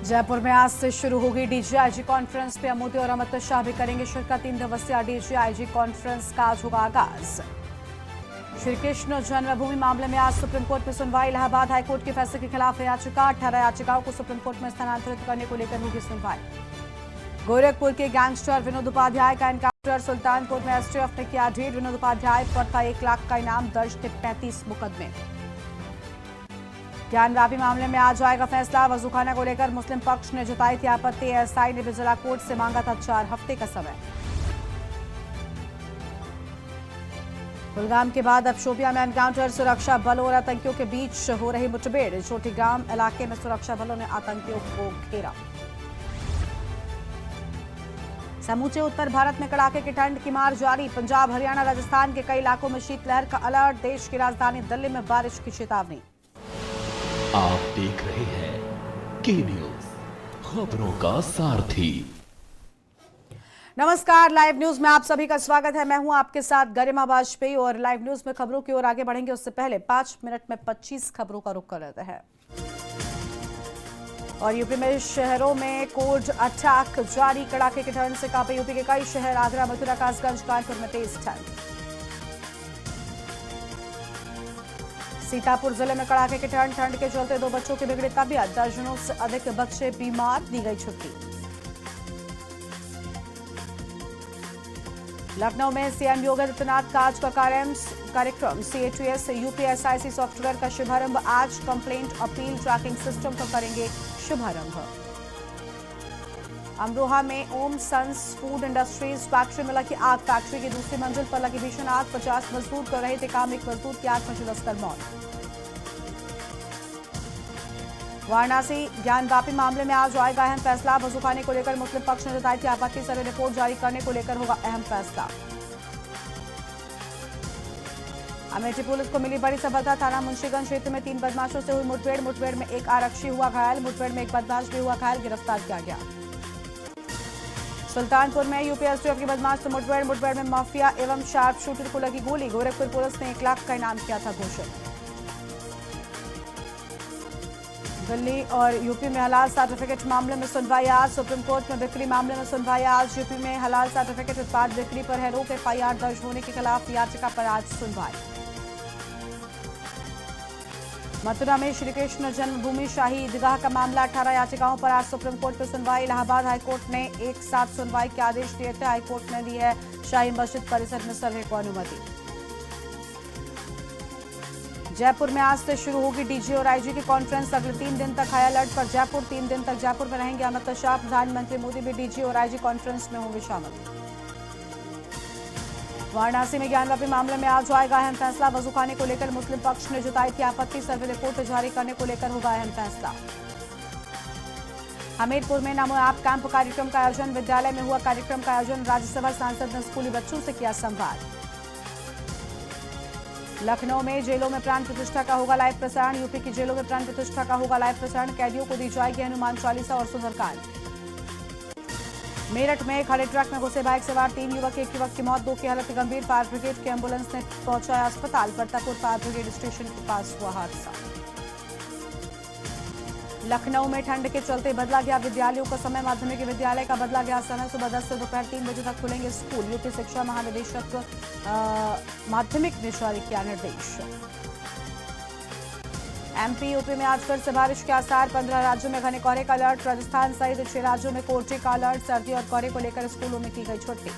जयपुर में आज से शुरू होगी डीजीआईजी कॉन्फ्रेंस पे मोदी और अमित शाह भी करेंगे शिरकत। 3 दिवसीय डीजीआईजी कॉन्फ्रेंस का आज होगा आगाज। श्री कृष्ण जन्मभूमि मामले में आज सुप्रीम कोर्ट में सुनवाई। इलाहाबाद हाईकोर्ट के फैसले के खिलाफ याचिका। 18 याचिकाओं को सुप्रीम कोर्ट में स्थानांतरित करने को लेकर होगी सुनवाई। गोरखपुर के गैंगस्टर विनोद उपाध्याय का एनकाउंटर। सुल्तानपुर में एसटीएफ ने किया ढेर। विनोद उपाध्याय पर था 1 लाख का इनाम। दर्ज थे 35 मुकदमे। ज्ञानवापी मामले में आज आएगा फैसला। वजूखाना को लेकर मुस्लिम पक्ष ने जताई थी आपत्ति। एएसआई ने भी जिला कोर्ट से मांगा था 4 हफ्ते का समय। कुलगाम के बाद अब शोपियां में एनकाउंटर। सुरक्षा बलों और आतंकियों के बीच हो रही मुठभेड़। छोटीगाम इलाके में सुरक्षा बलों ने आतंकियों को घेरा। समूचे उत्तर भारत में कड़ाके की ठंड की मार जारी। पंजाब, हरियाणा, राजस्थान के कई इलाकों में शीतलहर का अलर्ट। देश की राजधानी दिल्ली में बारिश की चेतावनी। आप देख रहे हैं के न्यूज, खबरों का सारथी। नमस्कार, लाइव न्यूज में आप सभी का स्वागत है। मैं हूं आपके साथ गरिमा वाजपेयी और लाइव न्यूज में खबरों की ओर आगे बढ़ेंगे उससे पहले 5 मिनट में 25 खबरों का रुख कर लेते हैं। और यूपी में शहरों में कोल्ड अटैक जारी। कड़ाके की ठंड से कांपे यूपी के कई शहर। आगरा, मथुरा, कासगंज, कानपुर में तेज ठंड। सीतापुर जिले में कड़ाके की ठंड के चलते 2 बच्चों की बिगड़ी तबीयत। दर्जनों से अधिक बच्चे बीमार, दी गई छुट्टी। लखनऊ में सीएम योगी आदित्यनाथ का आज का कार्यक्रम। सीएटीएस यूपीएसआईसी सॉफ्टवेयर का शुभारंभ आज। कंप्लेंट अपील ट्रैकिंग सिस्टम का करेंगे शुभारंभ। अमरोहा में ओम सन्स फूड इंडस्ट्रीज फैक्ट्री में लगी आग। फैक्ट्री की दूसरी मंजिल पर लगी भीषण आग। 50 मजदूर कर रहे थे काम। 1 मजदूर की आग में झुलसकर मौत। वाराणसी ज्ञानवापी मामले में आज आएगा अहम फैसला। वजूखाने को लेकर मुस्लिम पक्ष ने जताई थी आपत्ति। सर्वे रिपोर्ट जारी करने को लेकर होगा अहम फैसला। अमेठी पुलिस को मिली बड़ी सफलता। थाना मुंशीगंज क्षेत्र में 3 बदमाशों से हुई मुठभेड़ में एक आरक्षी हुआ घायल। मुठभेड़ में एक बदमाश भी हुआ घायल। गिरफ्तार किया गया। सुल्तानपुर में यूपी एसटीएफ की बदमाश से मुठभेड़ में माफिया एवं शार्प शूटर को लगी गोली। गोरखपुर पुलिस ने 1 लाख का इनाम किया था घोषित। दिल्ली और यूपी में हलाल सर्टिफिकेट मामले में सुनवाई आज। सुप्रीम कोर्ट में बिक्री मामले में सुनवाई आज। यूपी में हलाल सर्टिफिकेट उत्पाद बिक्री पर है रोक। एफआईआर दर्ज होने के खिलाफ याचिका पर आज सुनवाई। मथुरा में श्री कृष्ण जन्मभूमि शाही ईदगाह का मामला। 18 याचिकाओं पर आज सुप्रीम कोर्ट में सुनवाई। इलाहाबाद हाईकोर्ट ने एक साथ सुनवाई के आदेश दिए थे। हाईकोर्ट ने दी है शाही मस्जिद परिसर में सर्वे को अनुमति। जयपुर में आज से शुरू होगी डीजी और आईजी की कॉन्फ्रेंस। अगले 3 दिन तक हाई अलर्ट पर जयपुर। 3 दिन तक जयपुर में रहेंगे अमित शाह। प्रधानमंत्री मोदी भी डीजी और आईजी कॉन्फ्रेंस में होंगे शामिल। वाराणसी में ज्ञानवापी मामले में आज आएगा अहम फैसला। वजूखाने को लेकर मुस्लिम पक्ष ने जताई थी आपत्ति। सर्वे रिपोर्ट जारी करने को लेकर होगा अहम फैसला। हमीरपुर में नमो ऐप कैंप कार्यक्रम का आयोजन। विद्यालय में हुआ कार्यक्रम का आयोजन। राज्यसभा सांसद ने स्कूली बच्चों से किया संवाद। लखनऊ में जेलों में प्राण प्रतिष्ठा का होगा लाइव प्रसारण। यूपी की जेलों में प्राण प्रतिष्ठा का होगा लाइव प्रसारण। कैदियों को दी जाएगी हनुमान चालीसा और सुंदरकांड। मेरठ में खड़े ट्रक में घुसे बाइक सवार 3 युवक, 1 युवक की मौत, 2 की हालत गंभीर। फायर ब्रिगेड की एम्बुलेंस ने पहुंचाया अस्पताल। परतापुर फायर ब्रिगेड स्टेशन के पास हुआ हादसा। लखनऊ में ठंड के चलते बदला गया विद्यालयों का समय। माध्यमिक विद्यालय का बदला गया समय। सुबह 10 से दोपहर 3 बजे तक खुलेंगे स्कूल। यूपी शिक्षा महानिदेशक माध्यमिक ने जारी किया निर्देश। एमपी यूपी में आज फिर से बारिश के आसार। 15 राज्यों में घने कोहरे का अलर्ट। राजस्थान सहित 6 राज्यों में कोहरे का अलर्ट। सर्दी और कोहरे को लेकर स्कूलों में की गई छुट्टी।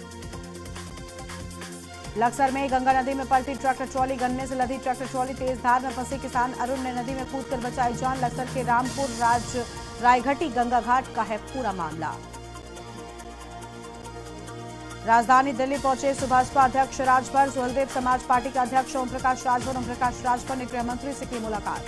लक्सर में गंगा नदी में पलटी ट्रैक्टर ट्रॉली। गन्ने से लदी ट्रैक्टर ट्रॉली। तेज धार में फंसे किसान अरुण ने नदी में कूदकर बचाई जान। लक्सर के रामपुर रायघटी गंगा घाट का है पूरा मामला। राजधानी दिल्ली पहुंचे सुभाषपा अध्यक्ष राजभर। सुहलदेव समाज पार्टी के अध्यक्ष ओम प्रकाश राजभर ने गृह मंत्री से की मुलाकात।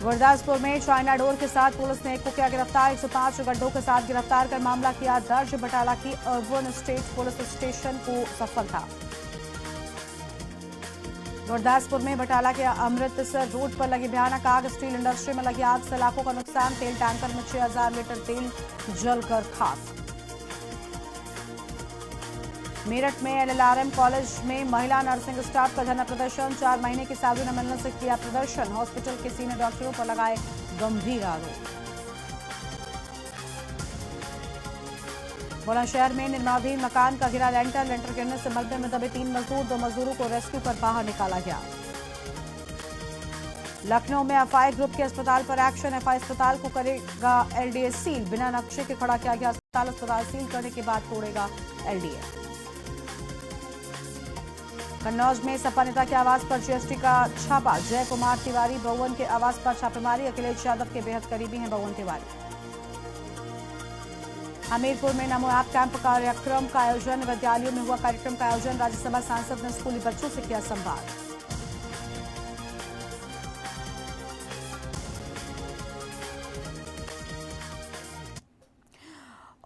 गुरदासपुर में चाइना डोर के साथ पुलिस ने एक को किया गिरफ्तार। 105 गड्ढों के साथ गिरफ्तार कर मामला किया दर्ज। बटाला की अर्बन स्टेट पुलिस स्टेशन को सफलता। गुरदासपुर में बटाला के अमृतसर रोड पर लगी भयानक आग। स्टील इंडस्ट्री में लगी आग से लाखों का नुकसान। तेल टैंकर में 6000 लीटर तेल जलकर खाक। मेरठ में एलएलआरएम कॉलेज में महिला नर्सिंग स्टाफ का धरना प्रदर्शन। 4 महीने की सैलरी न मिलने से किया प्रदर्शन। हॉस्पिटल के सीनियर डॉक्टरों पर लगाए गंभीर आरोप। बुलंदशहर में निर्माणाधीन मकान का गिरा लेंटर गिरने से मलबे में दबे 3 मजदूर। 2 मजदूरों को रेस्क्यू कर बाहर निकाला गया। लखनऊ में एफआई ग्रुप के अस्पताल पर एक्शन। एफआई अस्पताल को करेगा एलडीए सील। बिना नक्शे के खड़ा किया गया अस्पताल सील करने के बाद तोड़ेगा एलडीए। कन्नौज में सपा नेता के आवास पर जीएसटी का छापा। जय कुमार तिवारी भवन के आवास पर छापेमारी। अखिलेश यादव के बेहद करीबी हैं भवन तिवारी। हमीरपुर में नमो ऐप कैंप कार्यक्रम का आयोजन। विद्यालयों में हुआ कार्यक्रम का आयोजन। राज्यसभा सांसद ने स्कूली बच्चों से किया संवाद।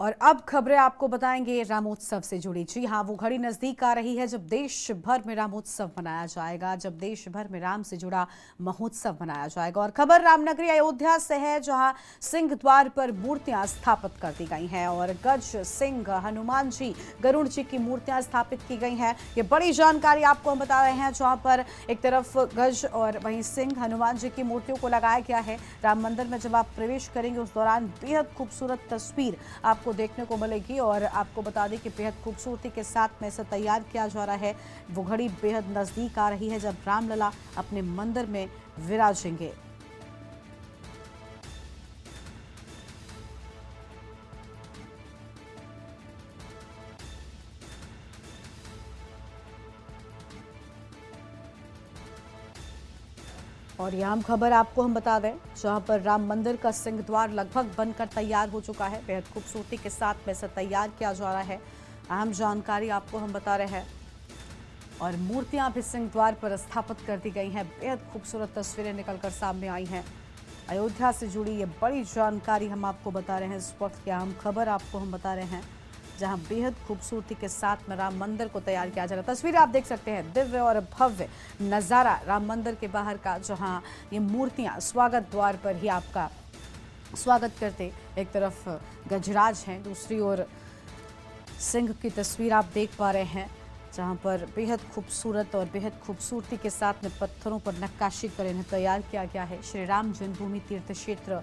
और अब खबरें आपको बताएंगे रामोत्सव से जुड़ी। जी हां, वो घड़ी नजदीक आ रही है जब देश भर में रामोत्सव मनाया जाएगा, जब देश भर में राम से जुड़ा महोत्सव मनाया जाएगा। और खबर रामनगरी अयोध्या से है, जहां सिंह द्वार पर मूर्तियां स्थापित कर दी गई हैं और गज, सिंह, हनुमान जी, गरुड़ जी की मूर्तियां स्थापित की गई हैं। ये बड़ी जानकारी आपको हम बता रहे हैं, जहां पर एक तरफ गज और वहीं सिंह, हनुमान जी की मूर्तियों को लगाया गया है। राम मंदिर में जब आप प्रवेश करेंगे उस दौरान बेहद खूबसूरत तस्वीर आपको देखने को मिलेगी। और आपको बता दें कि बेहद खूबसूरती के साथ में इसे तैयार किया जा रहा है। वो घड़ी बेहद नजदीक आ रही है जब रामलला अपने मंदिर में विराजेंगे। और यह अहम खबर आपको हम बता दें, जहां पर राम मंदिर का सिंह द्वार लगभग बनकर तैयार हो चुका है। बेहद खूबसूरती के साथ में इसे तैयार किया जा रहा है। अहम जानकारी आपको हम बता रहे हैं। और मूर्तियां भी सिंह द्वार पर स्थापित कर दी गई हैं। बेहद खूबसूरत तस्वीरें निकलकर सामने आई हैं। अयोध्या से जुड़ी ये बड़ी जानकारी हम आपको बता रहे हैं। इस वक्त की अहम खबर आपको हम बता रहे हैं, जहां बेहद खूबसूरती के साथ में राम मंदिर को तैयार किया जा रहा है। तस्वीर आप देख सकते हैं, दिव्य और भव्य नज़ारा राम मंदिर के बाहर का, जहां ये मूर्तियां स्वागत द्वार पर ही आपका स्वागत करते। एक तरफ गजराज हैं, दूसरी ओर सिंह की तस्वीर आप देख पा रहे हैं, जहां पर बेहद खूबसूरत और बेहद खूबसूरती के साथ में पत्थरों पर नक्काशी कर इन्हें तैयार किया गया है। श्री राम जन्मभूमि तीर्थ क्षेत्र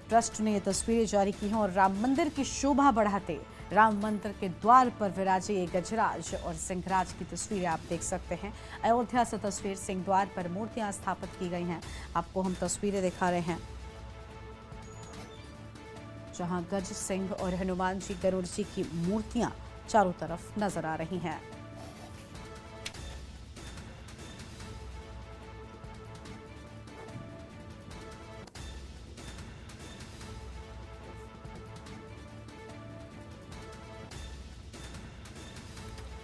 ट्रस्ट ने ये तस्वीरें जारी की हैं। और राम मंदिर की शोभा बढ़ाते राम मंदिर के द्वार पर विराजे ये गजराज और सिंहराज की तस्वीरें आप देख सकते हैं। अयोध्या से तस्वीर, सिंह द्वार पर मूर्तियां स्थापित की गई हैं। आपको हम तस्वीरें दिखा रहे हैं, जहां गज, सिंह और हनुमान जी, गरुड़ जी की मूर्तियां चारों तरफ नजर आ रही हैं।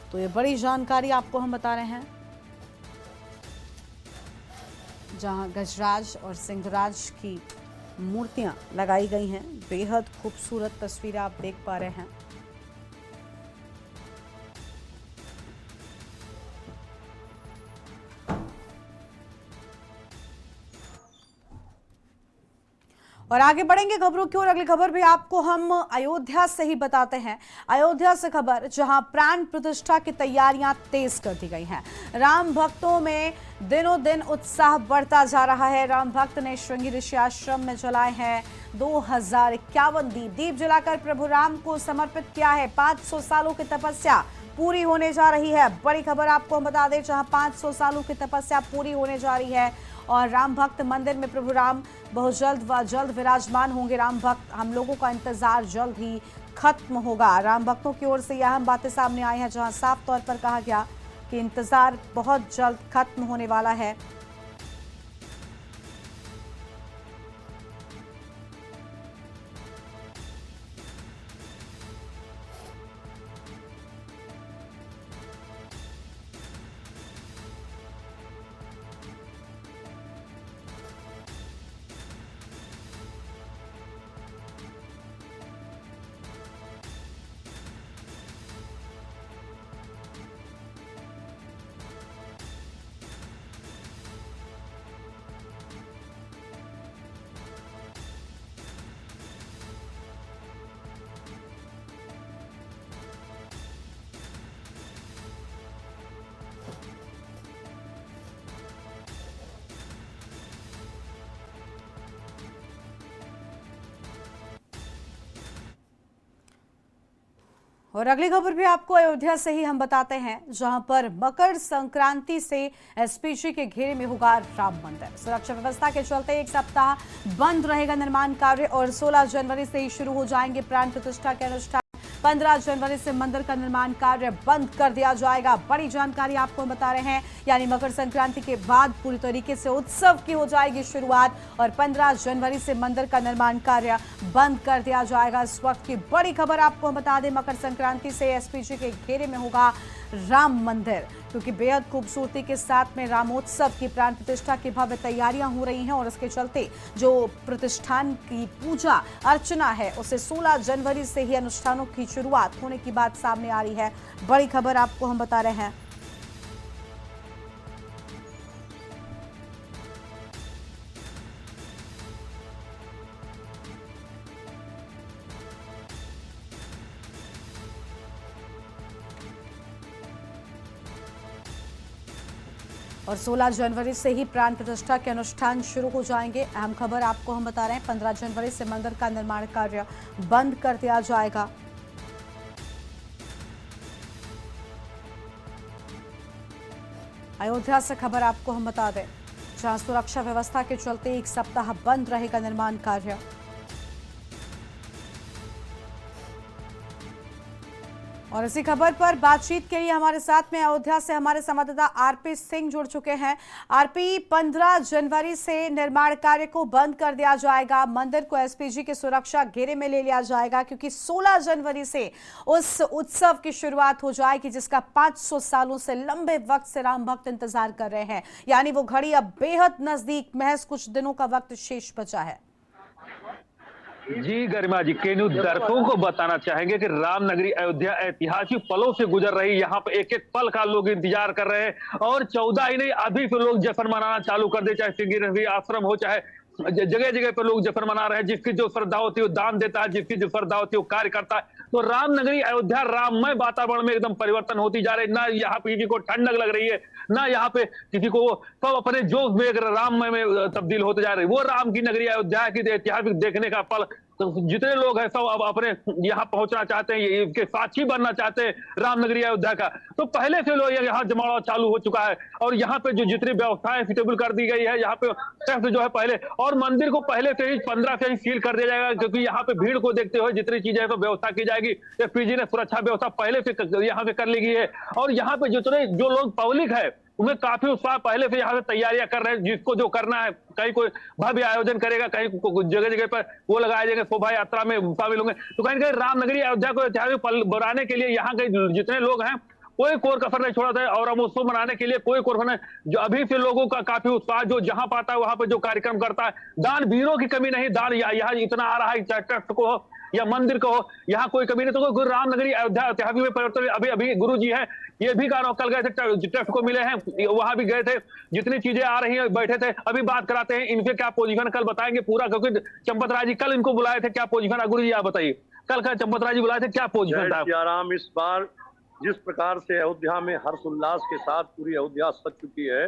तो ये बड़ी जानकारी आपको हम बता रहे हैं, जहां गजराज और सिंहराज की मूर्तियां लगाई गई हैं। बेहद खूबसूरत तस्वीरें आप देख पा रहे हैं। और आगे बढ़ेंगे खबरों की ओर। अगली खबर भी आपको हम अयोध्या से ही बताते हैं। अयोध्या से खबर, जहां प्राण प्रतिष्ठा की तैयारियां तेज कर दी गई हैं। राम भक्तों में दिनों दिन उत्साह बढ़ता जा रहा है। राम भक्त ने श्रृंगी ऋषि आश्रम में जलाए हैं 2051 दीप। दीप जलाकर प्रभु राम को समर्पित किया है। 500 सालों की तपस्या पूरी होने जा रही है। बड़ी खबर आपको हम बता दें, जहां 500 सालों की तपस्या पूरी होने जा रही है और राम भक्त मंदिर में प्रभु राम बहुत जल्द विराजमान होंगे। राम भक्त, हम लोगों का इंतजार जल्द ही खत्म होगा। राम भक्तों की ओर से यह अहम बातें सामने आई हैं, जहां साफ तौर पर कहा गया कि इंतजार बहुत जल्द खत्म होने वाला है। और अगली खबर भी आपको अयोध्या से ही हम बताते हैं, जहां पर मकर संक्रांति से एसपीजी के घेरे में होगा राम मंदिर। सुरक्षा व्यवस्था के चलते एक सप्ताह बंद रहेगा निर्माण कार्य और 16 जनवरी से ही शुरू हो जाएंगे प्राण प्रतिष्ठा के अनुष्ठान। 15 जनवरी से मंदिर का निर्माण कार्य बंद कर दिया जाएगा। बड़ी जानकारी आपको हम बता रहे हैं, यानी मकर संक्रांति के बाद पूरी तरीके से उत्सव की हो जाएगी शुरुआत और 15 जनवरी से मंदिर का निर्माण कार्य बंद कर दिया जाएगा। इस वक्त की बड़ी खबर आपको हम बता दें, मकर संक्रांति से एसपीजी के घेरे में होगा राम मंदिर, क्योंकि बेहद खूबसूरती के साथ में रामोत्सव की प्राण प्रतिष्ठा की भव्य तैयारियां हो रही हैं और इसके चलते जो प्रतिष्ठान की पूजा अर्चना है उसे 16 जनवरी से ही अनुष्ठानों की शुरुआत होने की बात सामने आ रही है। बड़ी खबर आपको हम बता रहे हैं। और 16 जनवरी से ही प्राण प्रतिष्ठा के अनुष्ठान शुरू हो जाएंगे। अहम खबर आपको हम बता रहे हैं, 15 जनवरी से मंदिर का निर्माण कार्य बंद कर दिया जाएगा। अयोध्या से खबर आपको हम बता दें, जहां सुरक्षा व्यवस्था के चलते एक सप्ताह बंद रहेगा निर्माण कार्य। और इसी खबर पर बातचीत के लिए हमारे साथ में अयोध्या से हमारे संवाददाता आरपी सिंह जुड़ चुके हैं। आरपी, 15 जनवरी से निर्माण कार्य को बंद कर दिया जाएगा, मंदिर को एसपीजी के सुरक्षा घेरे में ले लिया जाएगा, क्योंकि 16 जनवरी से उस उत्सव की शुरुआत हो जाएगी जिसका 500 सालों से लंबे वक्त से राम भक्त इंतजार कर रहे हैं। यानी वो घड़ी अब बेहद नजदीक, महज कुछ दिनों का वक्त शेष बचा है। जी गरिमा जी, के न्यूज दर्शकों को बताना चाहेंगे कि रामनगरी अयोध्या ऐतिहासिक पलों से गुजर रही। यहाँ पे एक एक पल का लोग इंतजार कर रहे हैं और 14 ही नहीं, अभी फिर लोग जश्न मनाना चालू कर दे, चाहे सिंगी रवि आश्रम हो, चाहे जगह जगह पे लोग जश्न मना रहे हैं। जिसकी जो श्रद्धा होती है वो दान देता है, जिसकी जो श्रद्धा होती है वो कार्य करता है। तो रामनगरी अयोध्या राममय वातावरण में एकदम परिवर्तन होती जा रही है। ना यहाँ पे किसी को ठंडक लग रही है, ना यहाँ पे किसी को, सब अपने जोश में राममय में तब्दील होते जा रही है। वो राम की नगरी अयोध्या की ऐतिहासिक देखने का पल, तो जितने लोग हैं सब अब अपने यहाँ पहुंचना चाहते हैं, इसके साक्षी बनना चाहते हैं रामनगरी अयोध्या का। तो पहले से लोग यहाँ जमावड़ा चालू हो चुका है और यहाँ पे जो जितनी व्यवस्थाएं सुटेबल कर दी गई है, यहाँ पे टेस्ट जो है पहले, और मंदिर को पहले से ही 15 से ही सील कर दिया जाएगा, क्योंकि यहाँ पे भीड़ को देखते हुए जितनी चीजें है तो व्यवस्था की जाएगी। एसपीजी ने सुरक्षा व्यवस्था पहले से यहाँ पे कर ली गई है और यहाँ पे जितने जो लोग पब्लिक है उन्हें काफी उत्साह पहले से यहाँ पे तैयारियां कर रहे हैं। जिसको जो करना है, कहीं कोई भव्य आयोजन करेगा, कहीं जगह जगह पर वो लगाए जाएंगे, शोभा यात्रा में शामिल होंगे। तो कहीं कहीं रामनगरी अयोध्या को ऐतिहासिक पल बनाने के लिए यहाँ के जितने लोग हैं कोई कोर कसर नहीं छोड़ा था और हम उसको मनाने के लिए कोई कोर नहीं। जो अभी से लोगों का काफी उत्साह, जो जहां पाता है वहां पे जो कार्यक्रम करता है, दान वीरों की कमी नहीं, दान यहाँ इतना आ रहा है, चाहे ट्रस्ट को हो या मंदिर को हो, यहाँ कोई कमी नहीं। तो कोई रामनगरी अयोध्या ऐतिहासिक में परिवर्तन अभी गुरु जी है, ये भी कहा, कल गए थे ट्रस्ट को मिले हैं, वहां भी गए थे, जितनी चीजें आ रही है बैठे थे। अभी बात कराते हैं इनके क्या पोजीशन, कल बताएंगे पूरा, क्योंकि चंपत राय जी कल इनको बुलाए थे, क्या पोजीशन है गुरु जी आप बताइए, कल का चंपत राय जी बुलाए थे, क्या पोजीशन था? राम, इस बार जिस प्रकार से अयोध्या में हर्ष उल्लास के साथ पूरी अयोध्या सज चुकी है,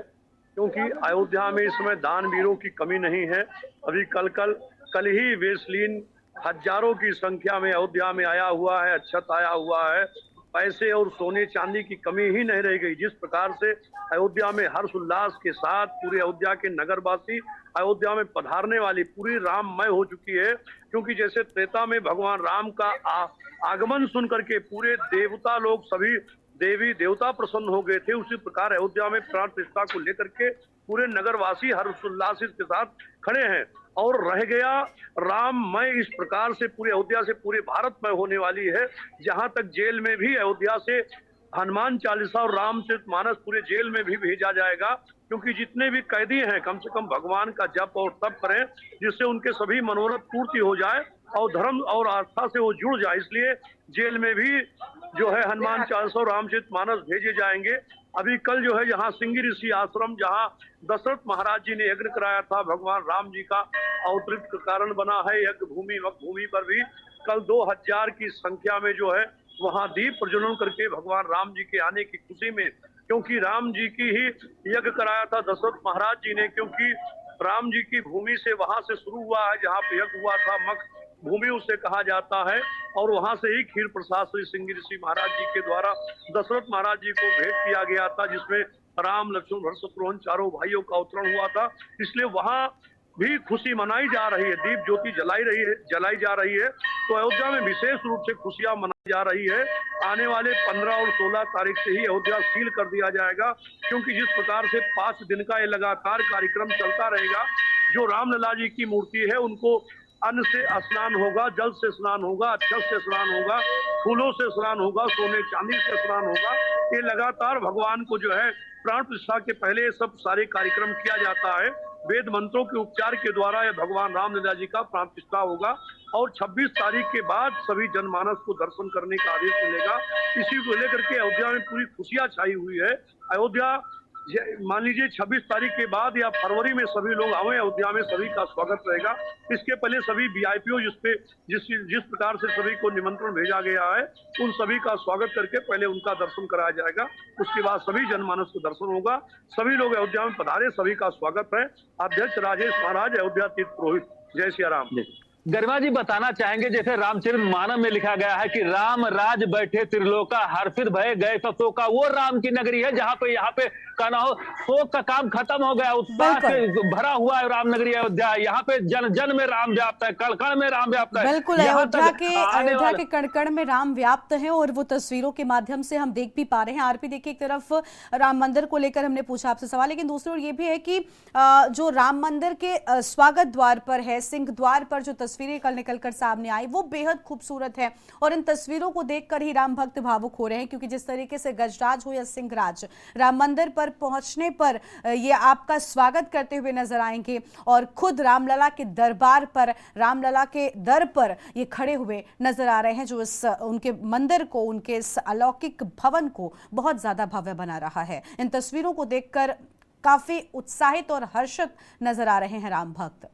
क्योंकि अयोध्या में इस समय दानवीरों की कमी नहीं है। अभी कल ही वेस्लिन हजारों की संख्या में अयोध्या में आया हुआ है, अक्षत आया हुआ है, पैसे और सोने चांदी की कमी ही नहीं रह गई। जिस प्रकार से अयोध्या में हर्ष उल्लास के साथ पूरे अयोध्या के नगरवासी अयोध्या में पधारने वाली पूरी राममय हो चुकी है, क्योंकि जैसे त्रेता में भगवान राम का आगमन सुन करके पूरे देवता लोग, सभी देवी देवता प्रसन्न हो गए थे, उसी प्रकार अयोध्या में प्राण प्रतिष्ठा को लेकर के पूरे नगरवासी हर्षोल्लास के साथ खड़े हैं। और रह गया राममय इस प्रकार से पूरे अयोध्या से पूरे भारत में होने वाली है, जहां तक जेल में भी अयोध्या से हनुमान चालीसा और रामचरितमानस पूरे जेल में भी भेजा जाएगा, क्योंकि जितने भी कैदी हैं कम से कम भगवान का जप और तप करें, जिससे उनके सभी मनोरथ पूर्ति हो जाए और धर्म और आस्था से वो जुड़ जाए। इसलिए जेल में भी जो है हनुमान चालीसा और रामचरितमानस भेजे जाएंगे। अभी कल जो है यहाँ सिंगी ऋषि आश्रम, जहाँ दशरथ महाराज जी ने यज्ञ कराया था, भगवान राम जी का अवतरित का कारण बना है यज्ञ भूमि, वक्त भूमि पर भी कल 2000 की संख्या में जो है वहाँ दीप प्रज्वलन करके भगवान राम जी के आने की खुशी में, क्योंकि राम जी की ही यज्ञ कराया था दशरथ महाराज जी ने, क्योंकि राम जी की भूमि से वहां से शुरू हुआ है, जहाँ पे यज्ञ हुआ था भूमि उसे कहा जाता है। और वहां से ही खीर प्रसाद श्री सिंह ऋषि महाराज जी के द्वारा दशरथ महाराज जी को भेंट किया गया था, जिसमें राम लक्ष्मण भरत शत्रुघ्न चारों भाइयों का अवतरण हुआ था। इसलिए वहां भी खुशी मनाई जा रही है, दीप ज्योति जलाई जा रही है। तो अयोध्या में विशेष रूप से खुशियां मनाई जा रही है। आने वाले 15 और 16 तारीख से ही अयोध्या सील कर दिया जाएगा, क्योंकि जिस प्रकार से 5 दिन का ये लगातार कार्यक्रम चलता रहेगा, जो रामलला जी की मूर्ति है उनको अन्न से स्नान होगा, जल से स्नान होगा, अक्षत से स्नान होगा, फूलों से स्नान होगा, सोने चांदी से स्नान होगा। ये लगातार भगवान को जो है प्राण प्रतिष्ठा के पहले ये सब सारे कार्यक्रम किया जाता है। वेद मंत्रों के उपचार के द्वारा यह भगवान रामलला जी का प्राण प्रतिष्ठा होगा और 26 तारीख के बाद सभी जनमानस को दर्शन करने का आदेश मिलेगा। इसी को लेकर के अयोध्या में पूरी खुशियां छाई हुई है। अयोध्या मान लीजिए 26 तारीख के बाद या फरवरी में सभी लोग आए अयोध्या में, सभी का स्वागत रहेगा। इसके पहले सभी वीआईपीओ जिस प्रकार से सभी को निमंत्रण भेजा गया है, उन सभी का स्वागत करके पहले उनका दर्शन कराया जाएगा। उसके बाद सभी जनमानस को दर्शन होगा। सभी लोग अयोध्या में पधारे, सभी का स्वागत है। अध्यक्ष राजेश महाराज, अयोध्या तीर्थ पुरोहित। जय सिया राम। गरिमा जी बताना चाहेंगे, जैसे रामचरित मानस में लिखा गया है कि राम राज बैठे त्रिलोका, हर्षित भय गए सब शोका। वो राम की नगरी है जहाँ पे यहाँ पे कहना हो शोक का काम खत्म हो गया, उत्साह से भरा हुआ है राम नगरी अयोध्या। यहाँ पे जन जन में राम व्याप्त है, कण कण में राम व्याप्त है। बिल्कुल, अयोध्या के कण कण में राम व्याप्त है और वो तस्वीरों के माध्यम से हम देख भी पा रहे हैं। आरपी देखिए, एक तरफ राम मंदिर को लेकर हमने पूछा आपसे सवाल, लेकिन दूसरी ओर ये भी है कि जो राम मंदिर के स्वागत द्वार पर है, सिंह द्वार पर जो तस्वीरें कल निकलकर सामने आई वो बेहद खूबसूरत है। और इन तस्वीरों को देखकर ही राम भक्त भावुक हो रहे हैं, क्योंकि जिस तरीके से गजराज हो या सिंहराज राम मंदिर पर पहुंचने पर ये आपका स्वागत करते हुए नजर आएंगे और खुद रामलला के दरबार पर, रामलला के दर पर ये खड़े हुए नजर आ रहे हैं, जो इस उनके मंदिर को, उनके इस अलौकिक भवन को बहुत ज्यादा भव्य बना रहा है। इन तस्वीरों को देखकर काफी उत्साहित और हर्षित नजर आ रहे हैं राम भक्त।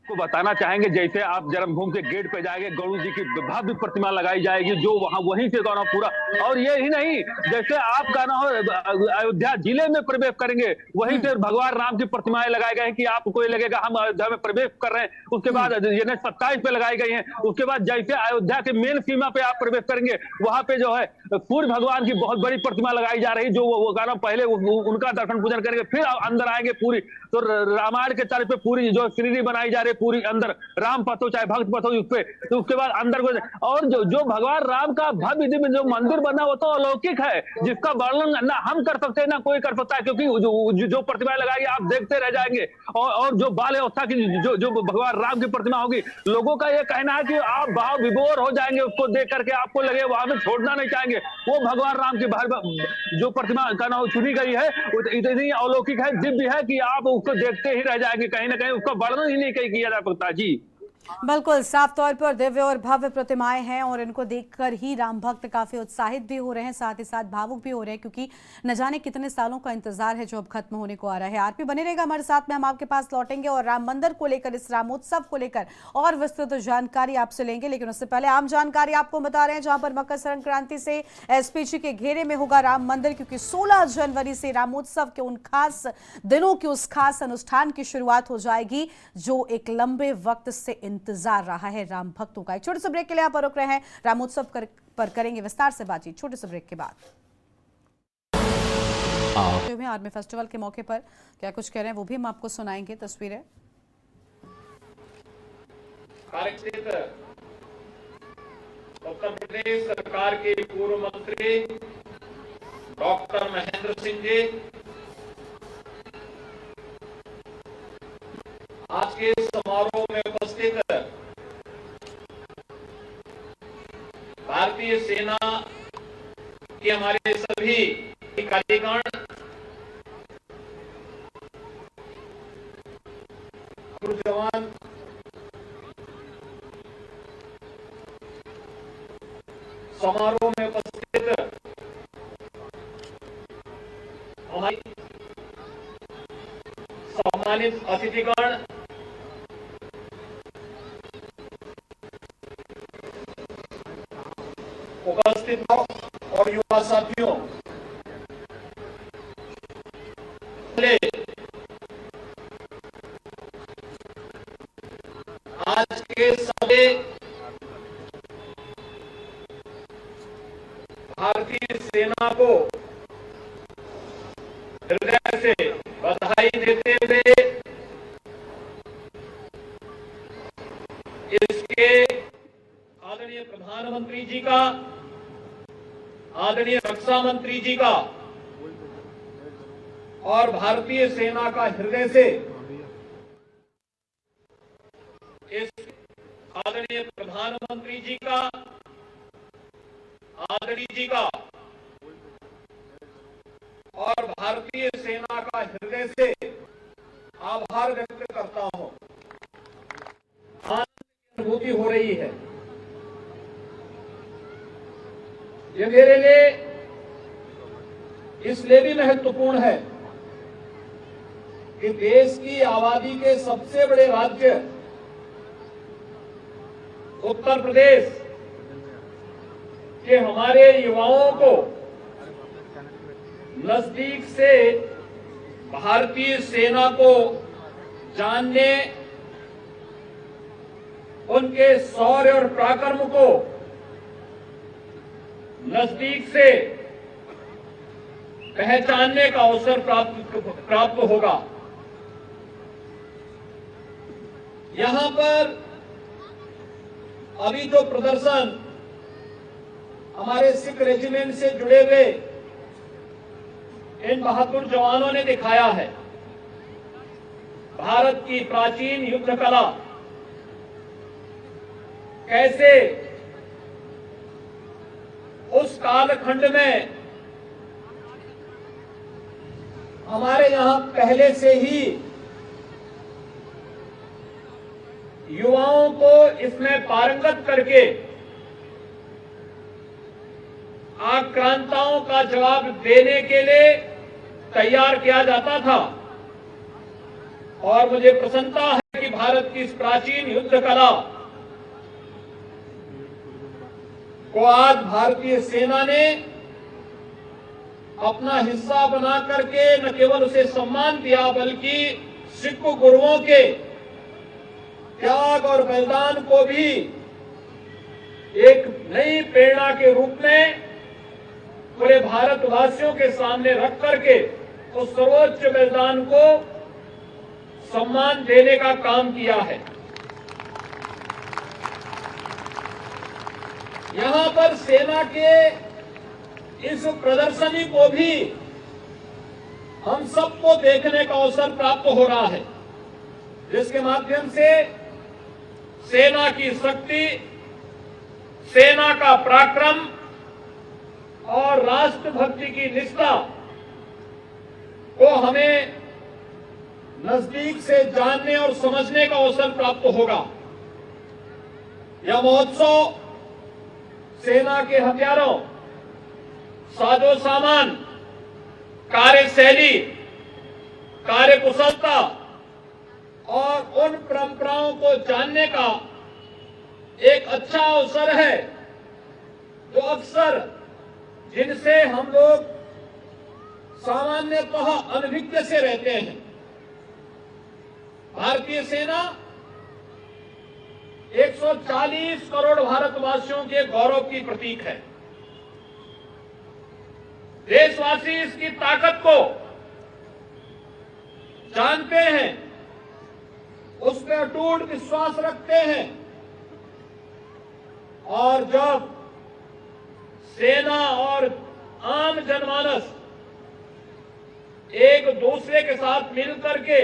को बताना चाहेंगे, जैसे आप जन्मभूमि के गेट पे जाएंगे, गरुड़ जी की भव्य प्रतिमा लगाई जाएगी, जो वहां वहीं से गाना पूरा। और ये ही नहीं, जैसे आप गाना हो अयोध्या जिले में प्रवेश करेंगे, वहीं से भगवान राम की प्रतिमाएं लगाई गई हैं कि आपको ये लगेगा हम अयोध्या में प्रवेश कर रहे हैं। उसके बाद 27 पे लगाई गई हैं। उसके बाद जैसे अयोध्या के मेन सीमा पे आप प्रवेश करेंगे, वहां पे जो है सूर्य भगवान की बहुत बड़ी प्रतिमा लगाई जा रही, जो वो गाना पहले उनका दर्शन पूजन करेंगे, फिर अंदर आएंगे। पूरी तो रामायण के तर्ज पे पूरी जो श्रीरी बनाई जा रही है, पूरी अंदर राम पथो चाहे भक्त पथो उस पे, तो उसके बाद अंदर को और जो भगवान राम का भव्य दिव्य जो मंदिर बना वो तो अलौकिक है, जिसका वर्णन ना हम कर सकते हैं ना कोई कर सकता है, क्योंकि जो प्रतिमा लगाई आप देखते रह जाएंगे। और जो बाल अवस्था की जो भगवान राम की प्रतिमा होगी, लोगों का ये कहना है कि आप भाव विभोर हो जाएंगे उसको देख करके, आपको लगे वहां से छोड़ना नहीं चाहेंगे। वो भगवान राम की जो प्रतिमा का नाम चुनी गई है इतनी अलौकिक है, दिव्य है कि आप उसको देखते ही रह जाएंगे, कहीं ना कहीं उसका वर्णन ही नहीं किया जा सकता। जी बिल्कुल, साफ तौर पर दिव्य और भव्य प्रतिमाएं हैं और इनको देखकर ही राम भक्त काफी उत्साहित भी हो रहे हैं, साथ ही साथ भावुक भी हो रहे हैं, क्योंकि न जाने कितने सालों का इंतजार है जो अब खत्म होने को आ रहा है। आरपी बने रहेगा हमारे साथ में, हम आपके पास लौटेंगे और राम मंदिर को लेकर, इस रामोत्सव को लेकर और विस्तृत जानकारी आपसे लेंगे। लेकिन उससे पहले आम जानकारी आपको बता रहे हैं, जहां पर मकर संक्रांति से एसपीजी के घेरे में होगा राम मंदिर, क्योंकि 16 जनवरी से रामोत्सव के उन खास दिनों के उस खास अनुष्ठान की शुरुआत हो जाएगी जो एक लंबे वक्त से इंतजार रहा है राम भक्तों का। एक छोटे से ब्रेक के लिए आप रुक रहे हैं, रामोत्सव पर करेंगे विस्तार से बातचीत छोटे से ब्रेक के बाद। आर्मी फेस्टिवल के मौके पर क्या कुछ कह रहे हैं वो भी हम आपको सुनाएंगे। तस्वीरें उत्तर प्रदेश सरकार के पूर्व मंत्री डॉक्टर महेंद्र सिंह जी आज के समारोह में उपस्थित भारतीय सेना के हमारे सभी अधिकारीगण, जवान, समारोह में उपस्थित हमारे सम्मानित अतिथिगण, उपस्थित और युवा साथियों, आज के समय भारतीय सेना को हृदय से बधाई देते हुए इसके आदरणीय प्रधानमंत्री जी का, आदरणीय रक्षा मंत्री जी का और भारतीय सेना का हृदय से इस आदरणीय प्रधानमंत्री जी का, आदरणीय जी का और भारतीय सेना का हृदय से आभार व्यक्त करता हूं। अनुभूति हो रही है। ये मेरे लिए इसलिए भी महत्वपूर्ण है कि देश की आबादी के सबसे बड़े राज्य उत्तर प्रदेश के हमारे युवाओं को नजदीक से भारतीय सेना को जानने, उनके शौर्य और पराक्रम को नजदीक से पहचानने का अवसर प्राप्त होगा। यहां पर अभी जो प्रदर्शन हमारे सिख रेजिमेंट से जुड़े हुए इन बहादुर जवानों ने दिखाया है, भारत की प्राचीन युद्ध कला कैसे उस कालखंड में हमारे यहां पहले से ही युवाओं को इसमें पारंगत करके आक्रांताओं का जवाब देने के लिए तैयार किया जाता था। और मुझे प्रसन्नता है कि भारत की इस प्राचीन युद्ध कला को आज भारतीय सेना ने अपना हिस्सा बना करके न केवल उसे सम्मान दिया बल्कि सिख गुरुओं के त्याग और बलिदान को भी एक नई प्रेरणा के रूप में पूरे भारतवासियों के सामने रख करके उस सर्वोच्च बलिदान को सम्मान देने का काम किया है। यहां पर सेना के इस प्रदर्शनी को भी हम सबको देखने का अवसर प्राप्त हो रहा है, जिसके माध्यम से सेना की शक्ति, सेना का पराक्रम और राष्ट्रभक्ति की निष्ठा को हमें नजदीक से जानने और समझने का अवसर प्राप्त होगा। यह महोत्सव सेना के हथियारों, साजो सामान, कार्यशैली, कार्यकुशलता और उन परंपराओं को जानने का एक अच्छा अवसर है जो अक्सर जिनसे हम लोग सामान्यतः अनभिज्ञ से रहते हैं। भारतीय सेना 140 करोड़ भारतवासियों के गौरव की प्रतीक है। देशवासी इसकी ताकत को जानते हैं, उस पर अटूट विश्वास रखते हैं और जब सेना और आम जनमानस एक दूसरे के साथ मिलकर के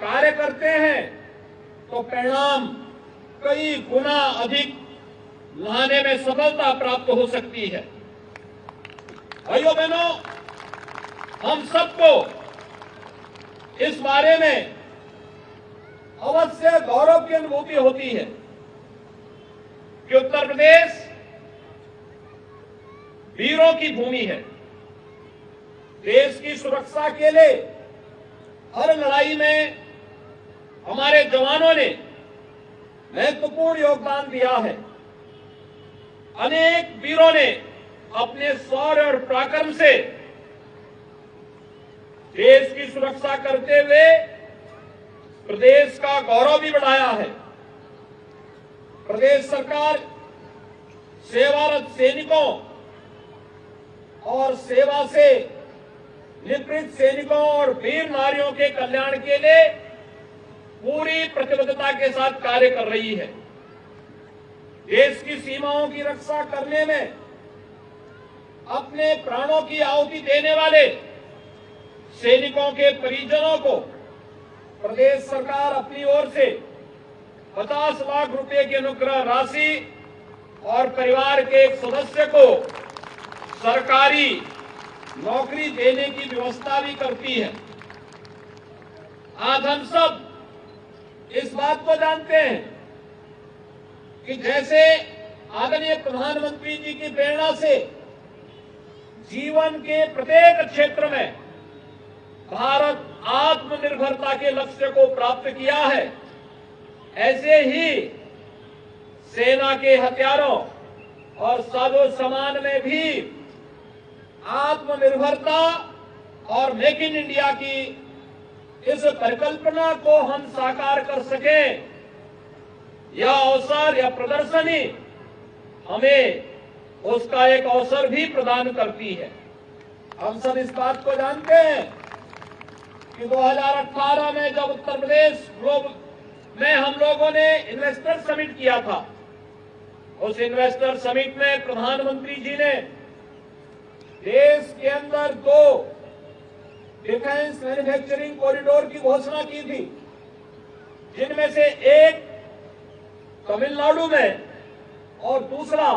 कार्य करते हैं तो परिणाम कई गुना अधिक लाने में सफलता प्राप्त हो सकती है। भाइयों बहनों, हम सबको इस बारे में अवश्य गौरव की अनुभूति होती है कि उत्तर प्रदेश वीरों की भूमि है। देश की सुरक्षा के लिए हर लड़ाई में हमारे जवानों ने महत्वपूर्ण योगदान दिया है। अनेक वीरों ने अपने शौर्य और पराक्रम से देश की सुरक्षा करते हुए प्रदेश का गौरव भी बढ़ाया है। प्रदेश सरकार सेवारत सैनिकों और सेवा से निवृत्त सैनिकों और वीर नारियों के कल्याण के लिए पूरी प्रतिबद्धता के साथ कार्य कर रही है। देश की सीमाओं की रक्षा करने में अपने प्राणों की आहुति देने वाले सैनिकों के परिजनों को प्रदेश सरकार अपनी ओर से 50 लाख रुपए की अनुग्रह राशि और परिवार के एक सदस्य को सरकारी नौकरी देने की व्यवस्था भी करती है। आज हम सब इस बात को जानते हैं कि जैसे आदरणीय प्रधानमंत्री जी की प्रेरणा से जीवन के प्रत्येक क्षेत्र में भारत आत्मनिर्भरता के लक्ष्य को प्राप्त किया है, ऐसे ही सेना के हथियारों और साजो सामान में भी आत्मनिर्भरता और मेक इन इंडिया की इस परिकल्पना को हम साकार कर सकें, यह अवसर या प्रदर्शनी हमें उसका एक अवसर भी प्रदान करती है। हम सब इस बात को जानते हैं कि 2018 में जब उत्तर प्रदेश में हम लोगों ने इन्वेस्टर समिट किया था, उस इन्वेस्टर समिट में प्रधानमंत्री जी ने देश के अंदर 2 डिफेंस मैन्युफैक्चरिंग कॉरिडोर की घोषणा की थी, जिनमें से एक तमिलनाडु में और दूसरा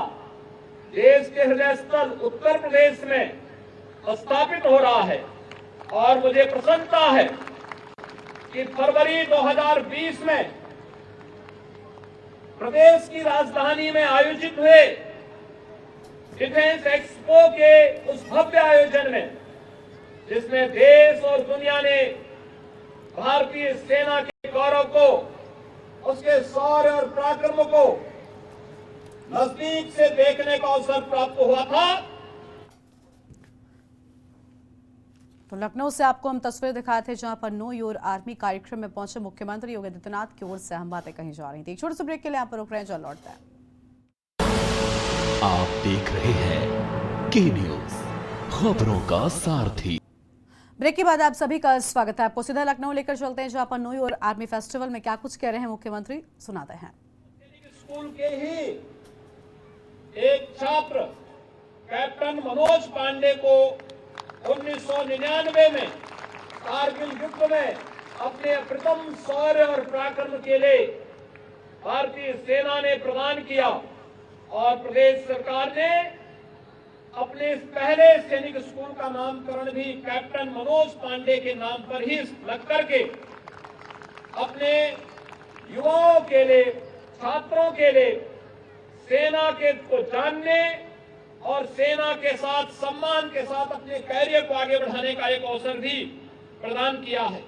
देश के हृदय स्थल उत्तर प्रदेश में स्थापित हो रहा है। और मुझे प्रसन्नता है कि फरवरी 2020 में प्रदेश की राजधानी में आयोजित हुए डिफेंस एक्सपो के उस भव्य आयोजन में, जिसमें देश और दुनिया ने भारतीय सेना के गौरव को, उसके शौर्य और पराक्रम को नजदीक से देखने का अवसर प्राप्त हुआ था। तो लखनऊ से आपको हम तस्वीर दिखाए थे, जहां पर नो योर आर्मी कार्यक्रम में पहुंचे मुख्यमंत्री योगी आदित्यनाथ की ओर से हम बातें कही जा रही थी। छोटे से ब्रेक के लिए यहाँ पर रुक रहे हैं, जो लौटते हैं। आप देख रहे हैं के न्यूज, खबरों का सारथी। ब्रेक के बाद आप सभी का स्वागत है। आपको सीधा लखनऊ लेकर चलते हैं, जहां पर नो योर आर्मी फेस्टिवल में क्या कुछ कह रहे हैं मुख्यमंत्री, सुनाते हैं। स्कूल के ही एक छात्र कैप्टन मनोज पांडे को 1999 में कारगिल युद्ध में अपने अप्रतिम शौर्य और पराक्रम के लिए भारतीय सेना ने प्रदान किया, और प्रदेश सरकार ने अपने इस पहले सैनिक स्कूल का नामकरण भी कैप्टन मनोज पांडे के नाम पर ही रख करके अपने युवाओं के लिए, छात्रों के लिए सेना के को जानने और सेना के साथ सम्मान के साथ अपने कैरियर को आगे बढ़ाने का एक अवसर भी प्रदान किया है।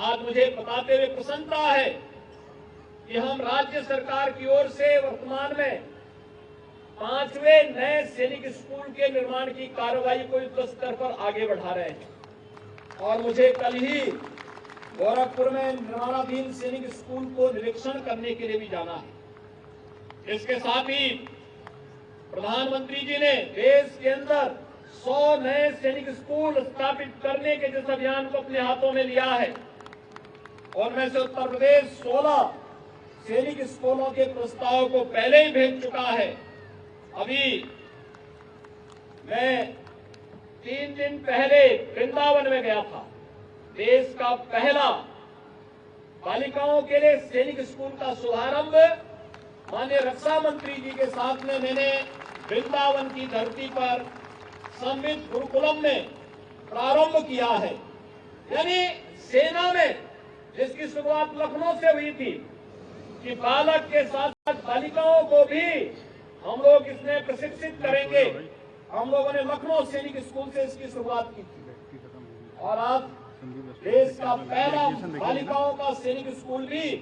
आज मुझे बताते हुए प्रसन्नता है कि हम राज्य सरकार की ओर से वर्तमान में 5वें नए सैनिक स्कूल के निर्माण की कार्रवाई को युद्ध स्तर पर आगे बढ़ा रहे हैं। और मुझे कल ही गोरखपुर में निर्माणाधीन सैनिक स्कूल को निरीक्षण करने के लिए भी जाना है। इसके साथ ही प्रधानमंत्री जी ने देश के अंदर 100 नए सैनिक स्कूल स्थापित करने के जिस अभियान को अपने हाथों में लिया है, उनमें से उत्तर प्रदेश 16 सैनिक स्कूलों के प्रस्ताव को पहले ही भेज चुका है। अभी मैं 3 दिन पहले वृंदावन में गया था। देश का पहला बालिकाओं के लिए सैनिक स्कूल का शुभारंभ माननीय रक्षा मंत्री जी के साथ में मैंने वृंदावन की धरती पर संवित गुरुकुलम में प्रारंभ किया है। यानी सेना में जिसकी शुरुआत लखनऊ से हुई थी कि बालक के साथ साथ बालिकाओं को भी हम लोग इसमें प्रशिक्षित करेंगे, हम लोगों ने लखनऊ सैनिक स्कूल से इसकी शुरुआत की थी। और आज देश का पहला बालिकाओं का सैनिक स्कूल भी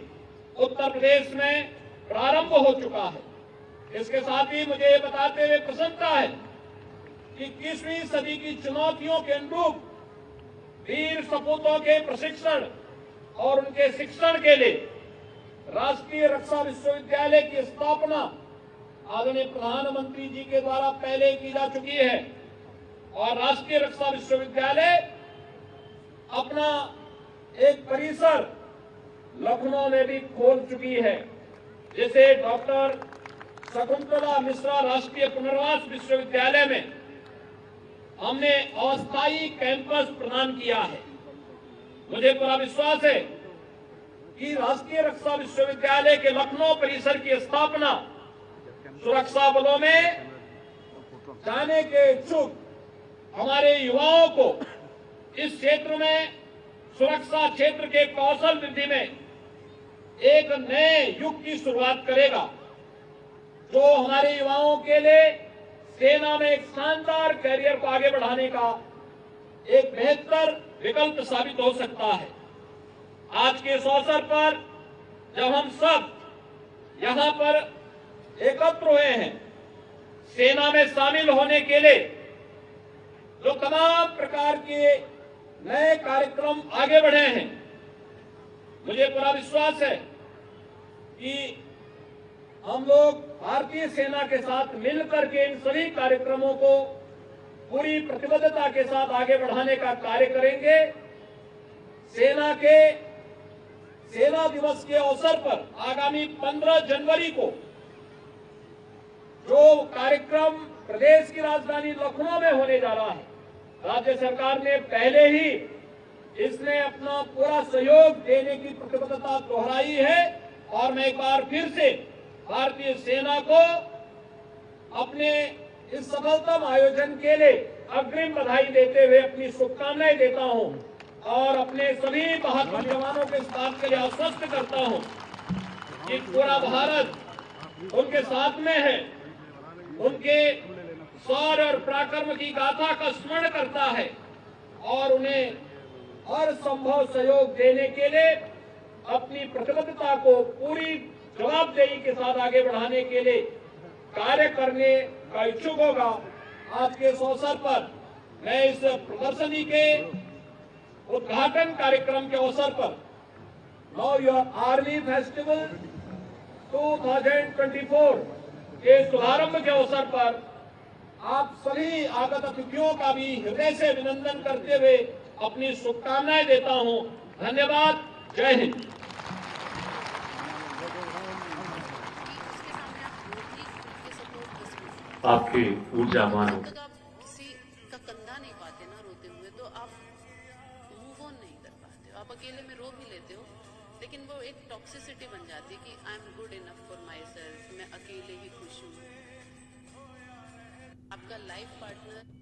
उत्तर प्रदेश में प्रारंभ हो चुका है। इसके साथ ही मुझे ये बताते हुए प्रसन्नता है कि 21वीं सदी की चुनौतियों के अनुरूप वीर सपूतों के प्रशिक्षण और उनके शिक्षण के लिए राष्ट्रीय रक्षा विश्वविद्यालय की स्थापना आदरणीय प्रधानमंत्री जी के द्वारा पहले की जा चुकी है और राष्ट्रीय रक्षा विश्वविद्यालय अपना एक परिसर लखनऊ में भी खोल चुकी है, जिसे डॉक्टर शकुंतला मिश्रा राष्ट्रीय पुनर्वास विश्वविद्यालय में हमने अस्थायी कैंपस प्रदान किया है। मुझे पूरा विश्वास है कि राष्ट्रीय रक्षा विश्वविद्यालय के लखनऊ परिसर की स्थापना सुरक्षा बलों में जाने के इच्छुक हमारे युवाओं को इस क्षेत्र में सुरक्षा क्षेत्र के कौशल वृद्धि में एक नए युग की शुरुआत करेगा, जो हमारे युवाओं के लिए सेना में एक शानदार कैरियर को आगे बढ़ाने का एक बेहतर विकल्प साबित हो सकता है। आज के इस अवसर पर जब हम सब यहाँ पर एकत्र हुए हैं, सेना में शामिल होने के लिए जो तमाम प्रकार के नए कार्यक्रम आगे बढ़े हैं, मुझे पूरा विश्वास है कि हम लोग भारतीय सेना के साथ मिलकर के इन सभी कार्यक्रमों को पूरी प्रतिबद्धता के साथ आगे बढ़ाने का कार्य करेंगे। सेना दिवस के अवसर पर आगामी 15 जनवरी को जो कार्यक्रम प्रदेश की राजधानी लखनऊ में होने जा रहा है, राज्य सरकार ने पहले ही इसमें अपना पूरा सहयोग देने की प्रतिबद्धता दोहराई है और मैं एक बार फिर से भारतीय सेना को अपने इस सफलतम आयोजन के लिए अग्रिम बधाई देते हुए अपनी शुभकामनाएं देता हूं और अपने सभी बहादुर जवानों के इस बात के लिए आश्वस्त करता हूं कि पूरा भारत उनके साथ में है, उनके शौर्य और पराक्रम की गाथा का स्मरण करता है और उन्हें हर संभव सहयोग देने के लिए अपनी प्रतिबद्धता को पूरी जवाबदेही के साथ आगे बढ़ाने के लिए कार्य करने का इच्छुक होगा। आज के इस अवसर पर मैं इस प्रदर्शनी के उद्घाटन कार्यक्रम के अवसर पर नाउ योर आर्मी फेस्टिवल 2024 के शुभारंभ के अवसर पर आप सभी आगत अतिथियों का भी हृदय से अभिनंदन करते हुए अपनी शुभकामनाएं देता हूं। धन्यवाद। जय हिंद। आपकी ऊर्जा मानो। जब तक आप किसी का कंधा नहीं पाते ना रोते हुए, तो आप मूव ऑन नहीं कर पाते हो। आप अकेले में रो भी लेते हो, लेकिन वो एक टॉक्सिसिटी बन जाती है कि I am good enough for my self, मैं अकेले ही खुश हूँ। आपका लाइफ पार्टनर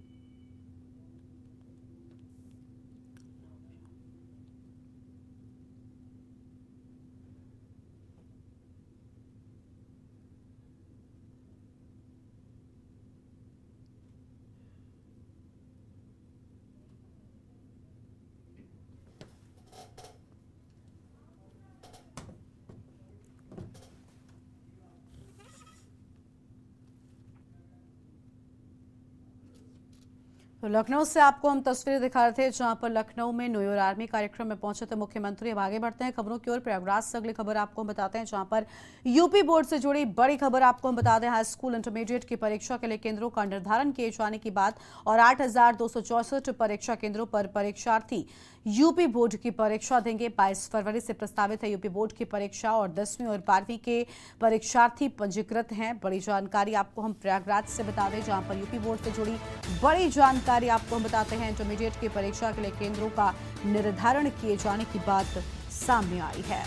तो लखनऊ से आपको हम तस्वीरें दिखा रहे थे, जहां पर लखनऊ में न्यू ईयर आर्मी कार्यक्रम में पहुंचे थे मुख्यमंत्री। अब आगे बढ़ते हैं खबरों की ओर। प्रयागराज से अगली खबर आपको हम बताते हैं, जहां पर यूपी बोर्ड से जुड़ी बड़ी खबर आपको हम बता दें। हाई स्कूल इंटरमीडिएट की परीक्षा के लिए केंद्रों का निर्धारण किए जाने की बात और 8,264 परीक्षा केंद्रों पर परीक्षार्थी यूपी बोर्ड की परीक्षा देंगे। 22 फरवरी से प्रस्तावित है यूपी बोर्ड की परीक्षा और 10वीं और 12वीं के परीक्षार्थी पंजीकृत हैं। बड़ी जानकारी आपको हम प्रयागराज से बता दें, जहां पर यूपी बोर्ड से जुड़ी बड़ी जानकारी आपको हम बताते हैं। इंटरमीडिएट की परीक्षा के लिए केंद्रों का निर्धारण किए जाने की बात सामने आई है।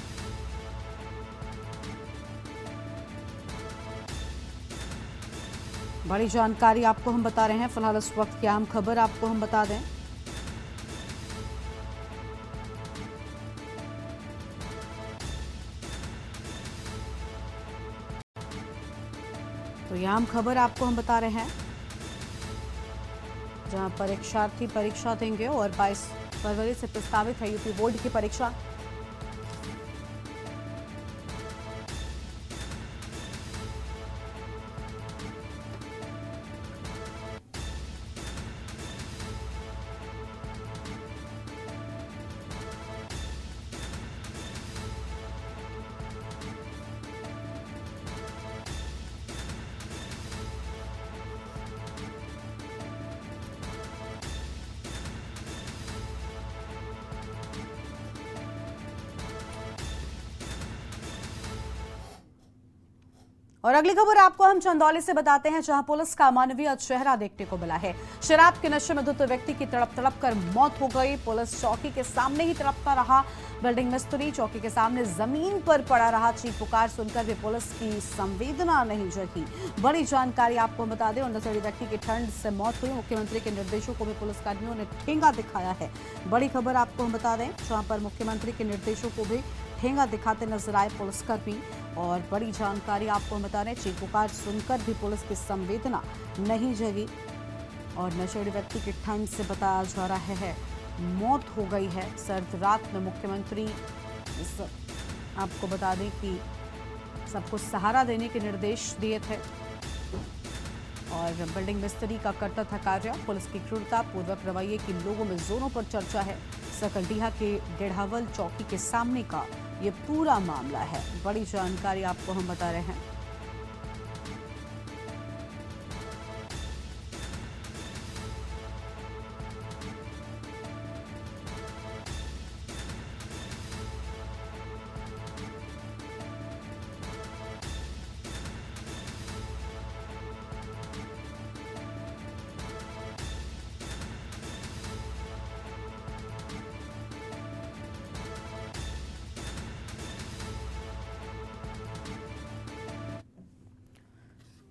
बड़ी जानकारी आपको हम बता रहे हैं। फिलहाल इस वक्त की अहम खबर आपको हम बता दें। तो यह अहम खबर आपको हम बता रहे हैं, जहां परीक्षार्थी परीक्षा देंगे और 22 फरवरी से प्रस्तावित है यूपी बोर्ड की परीक्षा। और अगली खबर आपको हम चंदौली से बताते हैं, जहां पुलिस का अमानवीय चेहरा देखने को मिला है। शराब के नशे में धुत व्यक्ति की तड़प तड़प कर मौत हो गई। पुलिस चौकी के सामने ही तड़पता रहा। बिल्डिंग मिस्त्री चौकी के सामने जमीन पर पड़ा रहा। चीख पुकार सुनकर भी पुलिस की संवेदना नहीं जगी। बड़ी जानकारी आपको बता दें, 69 व्यक्ति की ठंड से मौत हुई। मुख्यमंत्री के निर्देशों को भी पुलिसकर्मियों ने ठेंगा दिखाया है। बड़ी खबर आपको हम बता दें, जहां पर मुख्यमंत्री के निर्देशों को भी ठेंगा दिखाते नजर आए पुलिसकर्मी। और बड़ी जानकारी आपको बता रहे, चीख पुकार सुनकर भी पुलिस की संवेदना नहीं जगी। और नशेड़ी व्यक्ति की ठंड से बताया जा रहा है मौत हो गई है। सर्द रात में मुख्यमंत्री आपको बता दें कि सबको सहारा देने के निर्देश दिए थे। और बिल्डिंग मिस्त्री का करता था कार्य। पुलिस की क्रूरता पूर्वक रवैये की लोगों में जोरों पर चर्चा है। सकलडीहा के डेढ़ावल चौकी के सामने का ये पूरा मामला है। बड़ी जानकारी आपको हम बता रहे हैं।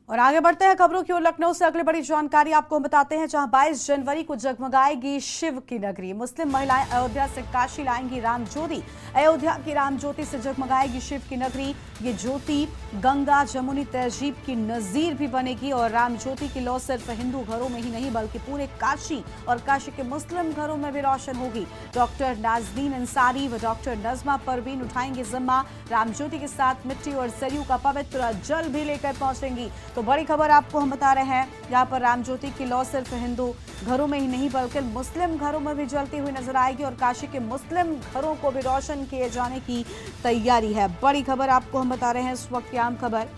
और आगे बढ़ते हैं खबरों की ओर। लखनऊ से अगली बड़ी जानकारी आपको हम बताते हैं, जहां 22 जनवरी को जगमगाएगी शिव की नगरी। मुस्लिम महिलाएं अयोध्या से काशी लाएंगी राम ज्योति। अयोध्या की राम ज्योति से जगमगाएगी शिव की नगरी। ये ज्योति गंगा जमुनी तहजीब की नजीर भी बनेगी। और राम ज्योति की लौ सिर्फ हिंदू घरों में ही नहीं बल्कि पूरे काशी और काशी के मुस्लिम घरों में भी रोशन होगी। डॉक्टर नाजनीन अंसारी व डॉक्टर नजमा परवीन उठाएंगे जिम्मा। राम ज्योति के साथ मिट्टी और सरयू का पवित्र जल भी लेकर पहुंचेंगी। तो बड़ी खबर आपको हम बता रहे हैं, यहाँ पर राम ज्योति की लौ सिर्फ हिंदू घरों में ही नहीं बल्कि मुस्लिम घरों में भी जलती हुई नजर आएगी। और काशी के मुस्लिम घरों को भी रोशन किए जाने की तैयारी है। बड़ी खबर आपको हम बता रहे हैं इस वक्त की अहम खबर।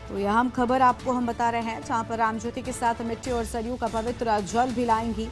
तो यह अहम खबर आपको हम बता रहे हैं, जहां पर राम ज्योति के साथ मिट्टी और सरयू का पवित्र जल भी लाएंगी।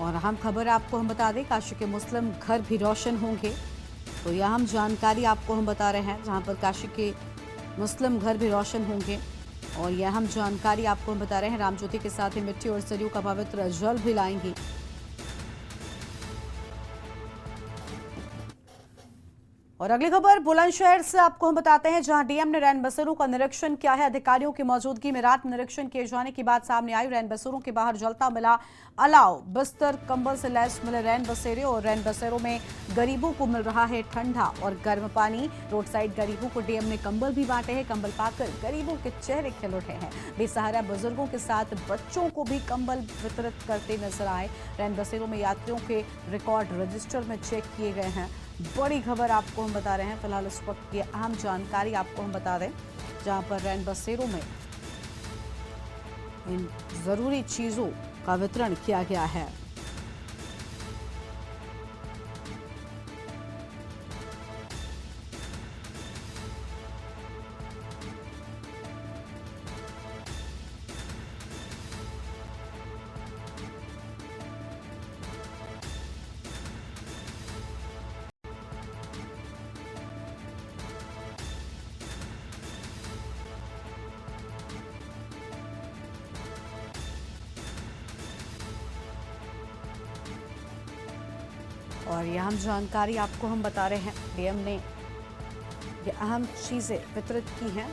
और अहम खबर आपको हम बता दें, काशी के मुस्लिम घर भी रोशन होंगे। तो यह अहम जानकारी आपको हम बता रहे हैं, जहां पर काशी के मुस्लिम घर भी रोशन होंगे। और यह अहम जानकारी आपको हम बता रहे हैं, राम ज्योति के साथ ही मिट्टी और सरयू का पवित्र जल भी लाएंगी। और अगली खबर बुलंदशहर से आपको हम बताते हैं, जहां डीएम ने रैन बसेरों का निरीक्षण किया है। अधिकारियों की मौजूदगी में रात निरीक्षण किए जाने की बात सामने आई। रैन बसेरों के बाहर जलता मिला अलाव, बिस्तर कंबल से लैस मिले रैन बसेरे। और रैन बसेरों में गरीबों को मिल रहा है ठंडा और गर्म पानी। रोड साइड गरीबों को डीएम ने कंबल भी बांटे हैं। कंबल पाकर गरीबों के चेहरे खिल उठे हैं। बेसहारा बुजुर्गों के साथ बच्चों को भी कंबल वितरित करते नजर आए। रैन बसेरों में यात्रियों के रिकॉर्ड रजिस्टर में चेक किए गए हैं। बड़ी खबर आपको हम बता रहे हैं। फिलहाल इस वक्त की अहम जानकारी आपको हम बता दें, जहां पर रैन बसेरों में इन जरूरी चीजों का वितरण किया गया है। और यह अहम जानकारी आपको हम बता रहे हैं, डीएम ने ये अहम चीजें वितरित की हैं।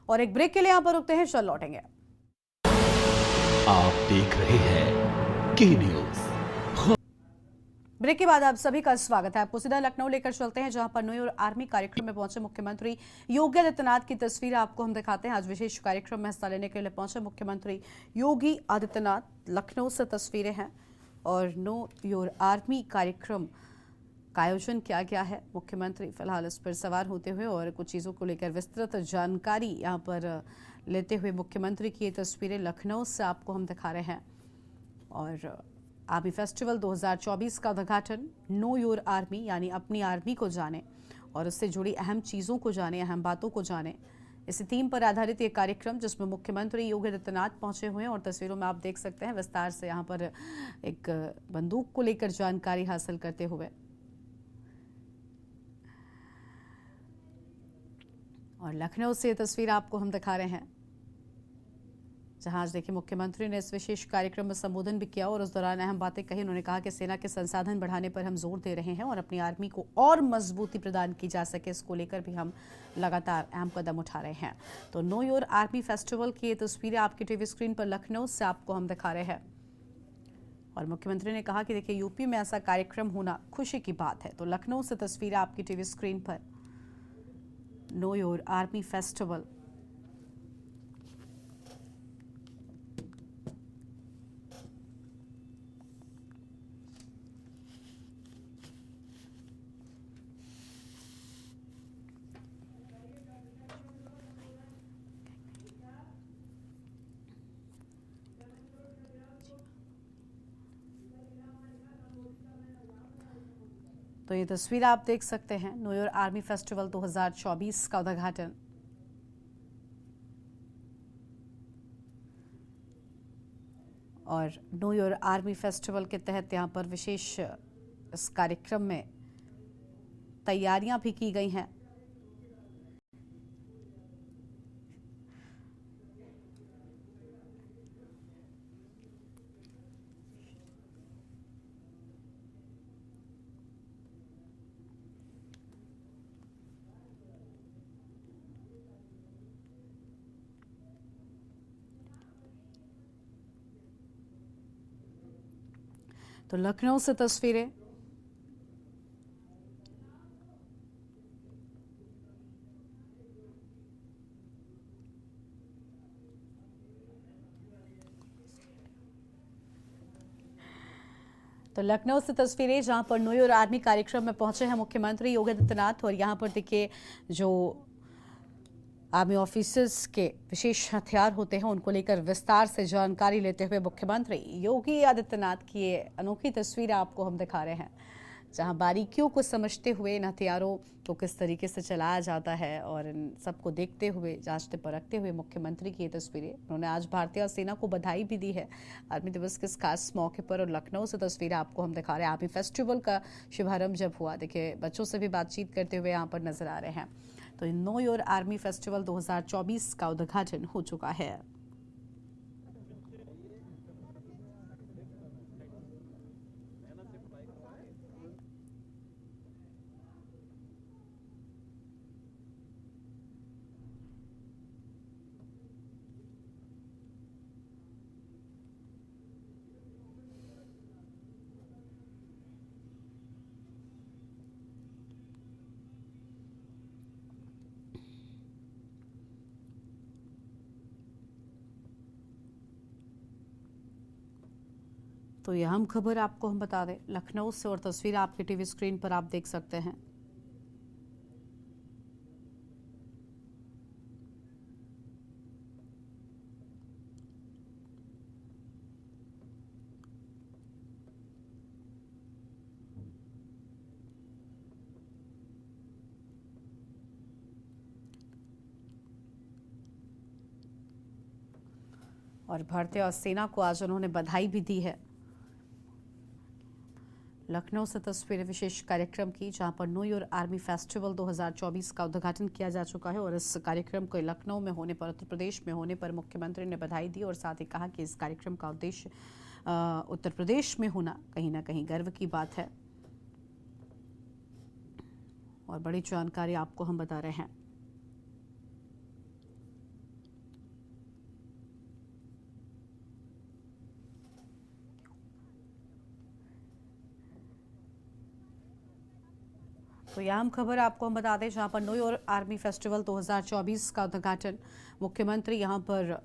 और एक ब्रेक के लिए यहां पर रुकते हैं, चल लौटेंगे। आप देख रहे हैं के न्यूज। ब्रेक के बाद आप सभी का स्वागत है। आपको सीधा लखनऊ लेकर चलते हैं, जहां पर न्यू ईयर आर्मी कार्यक्रम में पहुंचे मुख्यमंत्री योगी आदित्यनाथ की तस्वीर आपको हम दिखाते हैं। आज विशेष कार्यक्रम में हिस्सा लेने के लिए पहुंचे मुख्यमंत्री योगी आदित्यनाथ। लखनऊ से तस्वीरें हैं और न्यू ईयर आर्मी कार्यक्रम का आयोजन किया गया है। मुख्यमंत्री फिलहाल इस पर सवार होते हुए और कुछ चीज़ों को लेकर विस्तृत जानकारी यहाँ पर लेते हुए मुख्यमंत्री की ये तस्वीरें लखनऊ से आपको हम दिखा रहे हैं। और आर्मी फेस्टिवल 2024 का उद्घाटन, नो योर आर्मी यानी अपनी आर्मी को जाने और उससे जुड़ी अहम चीज़ों को जाने, अहम बातों को जाने, इसी थीम पर आधारित ये कार्यक्रम जिसमें मुख्यमंत्री योगी आदित्यनाथ पहुंचे हुए हैं। और तस्वीरों में आप देख सकते हैं विस्तार से यहाँ पर एक बंदूक को लेकर जानकारी हासिल करते हुए। और लखनऊ से ये तस्वीर आपको हम दिखा रहे हैं, जहां आज देखिए मुख्यमंत्री ने इस विशेष कार्यक्रम में संबोधन भी किया और उस दौरान अहम बातें कही। उन्होंने कहा कि सेना के संसाधन बढ़ाने पर हम जोर दे रहे हैं और अपनी आर्मी को और मजबूती प्रदान की जा सके, इसको लेकर भी हम लगातार अहम कदम उठा रहे हैं। तो नो योर आर्मी फेस्टिवल की ये तस्वीरें आपकी टीवी स्क्रीन पर लखनऊ से आपको हम दिखा रहे हैं। और मुख्यमंत्री ने कहा कि देखिए यूपी में ऐसा कार्यक्रम होना खुशी की बात है। तो लखनऊ से तस्वीरें आपकी टीवी स्क्रीन पर, नो योर आर्मी फेस्टिवल। तो ये तस्वीर आप देख सकते हैं, न्यू ईयर आर्मी फेस्टिवल 2024 का उद्घाटन। और न्यू ईयर आर्मी फेस्टिवल के तहत यहाँ पर विशेष इस कार्यक्रम में तैयारियां भी की गई हैं। तो लखनऊ से तस्वीरें। तो लखनऊ से तस्वीरें जहां पर न्यू ईयर आर्मी कार्यक्रम में पहुंचे हैं मुख्यमंत्री योगी आदित्यनाथ। और यहां पर देखिए जो आर्मी ऑफिसर्स के विशेष हथियार होते हैं उनको लेकर विस्तार से जानकारी लेते हुए मुख्यमंत्री योगी आदित्यनाथ की ये अनोखी तस्वीर आपको हम दिखा रहे हैं, जहां बारीकियों को समझते हुए इन हथियारों को किस तरीके से चलाया जाता है और इन सबको देखते हुए, जांचते परखते हुए मुख्यमंत्री की ये तस्वीरें। उन्होंने आज भारतीय सेना को बधाई भी दी है आर्मी दिवस के इस खास मौके पर। और लखनऊ से तस्वीरें आपको हम दिखा रहे हैं। आर्मी फेस्टिवल का शुभारंभ जब हुआ, देखिए बच्चों से भी बातचीत करते हुए यहाँ पर नजर आ रहे हैं। तो नो योर आर्मी फेस्टिवल 2024 का उद्घाटन हो चुका है। तो यह अहम खबर आपको हम बता दें लखनऊ से, और तस्वीर आपके टीवी स्क्रीन पर आप देख सकते हैं। और भारतीय सेना को आज उन्होंने बधाई भी दी है। लखनऊ से तस्वीरें विशेष कार्यक्रम की, जहां पर न्यू ईयर आर्मी फेस्टिवल 2024 का उद्घाटन किया जा चुका है। और इस कार्यक्रम को लखनऊ में होने पर, उत्तर प्रदेश में होने पर मुख्यमंत्री ने बधाई दी और साथ ही कहा कि इस कार्यक्रम का उद्देश्य उत्तर प्रदेश में होना कहीं ना कहीं गर्व की बात है। और बड़ी जानकारी आपको हम बता रहे हैं। तो यह अहम खबर आपको हम बता दें, जहां पर न्यू ईयर आर्मी फेस्टिवल 2024 का उद्घाटन मुख्यमंत्री यहां पर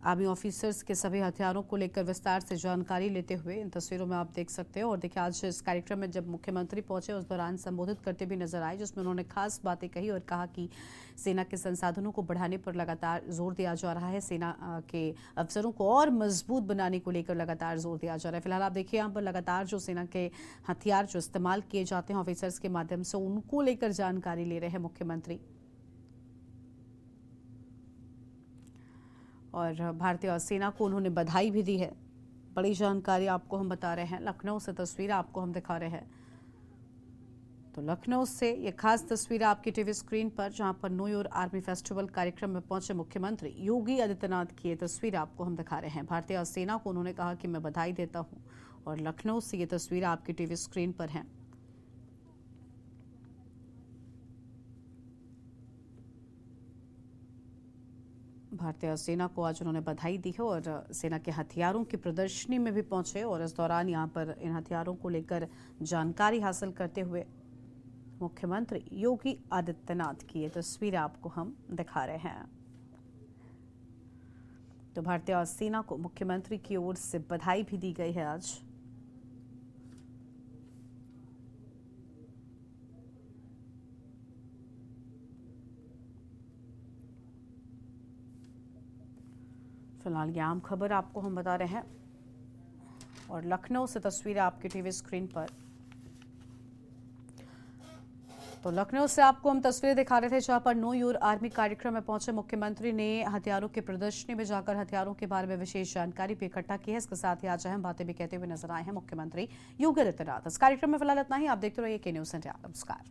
आर्मी ऑफिसर्स के सभी हथियारों को लेकर विस्तार से जानकारी लेते हुए इन तस्वीरों में आप देख सकते हो। और देखिए, आज इस कार्यक्रम में जब मुख्यमंत्री पहुंचे उस दौरान संबोधित करते भी नजर आए, जिसमें उन्होंने खास बातें कही और कहा कि सेना के संसाधनों को बढ़ाने पर लगातार जोर दिया जा रहा है। सेना के अफसरों को और मजबूत बनाने को लेकर लगातार जोर दिया जा रहा है। फिलहाल आप देखिए, यहाँ पर लगातार जो सेना के हथियार जो इस्तेमाल किए जाते हैं ऑफिसर्स के माध्यम से, उनको लेकर जानकारी ले रहे हैं मुख्यमंत्री। और भारतीय सेना को उन्होंने बधाई भी दी है। बड़ी जानकारी आपको हम बता रहे हैं। लखनऊ से तस्वीर आपको हम दिखा रहे हैं। तो लखनऊ से ये खास तस्वीर आपकी टीवी स्क्रीन पर, जहां पर न्यू ईयर आर्मी फेस्टिवल कार्यक्रम में पहुंचे मुख्यमंत्री योगी आदित्यनाथ की ये तस्वीर आपको हम दिखा रहे हैं। भारतीय सेना को उन्होंने कहा कि मैं बधाई देता हूं। और लखनऊ से ये तस्वीर आपकी टीवी स्क्रीन पर है। भारतीय सेना को आज उन्होंने बधाई दी है और सेना के हथियारों की प्रदर्शनी में भी पहुंचे और इस दौरान यहां पर इन हथियारों को लेकर जानकारी हासिल करते हुए मुख्यमंत्री योगी आदित्यनाथ की ये तस्वीर आपको हम दिखा रहे हैं। तो भारतीय सेना को मुख्यमंत्री की ओर से बधाई भी दी गई है आज। फिलहाल ये आम खबर आपको हम बता रहे हैं। और लखनऊ से तस्वीर आपकी टीवी स्क्रीन पर। तो लखनऊ से आपको हम तस्वीरें दिखा रहे थे, जहां पर न्यू ईयर आर्मी कार्यक्रम में पहुंचे मुख्यमंत्री ने हथियारों की प्रदर्शनी में जाकर हथियारों के बारे में विशेष जानकारी भी इकट्ठा की है। इसके साथ ही आज अहम बातें भी कहते हुए नजर आए हैं मुख्यमंत्री योगी आदित्यनाथ। इस कार्यक्रम में फिलहाल इतना ही। आप देखते रहिए के न्यूज़ इंडिया। नमस्कार।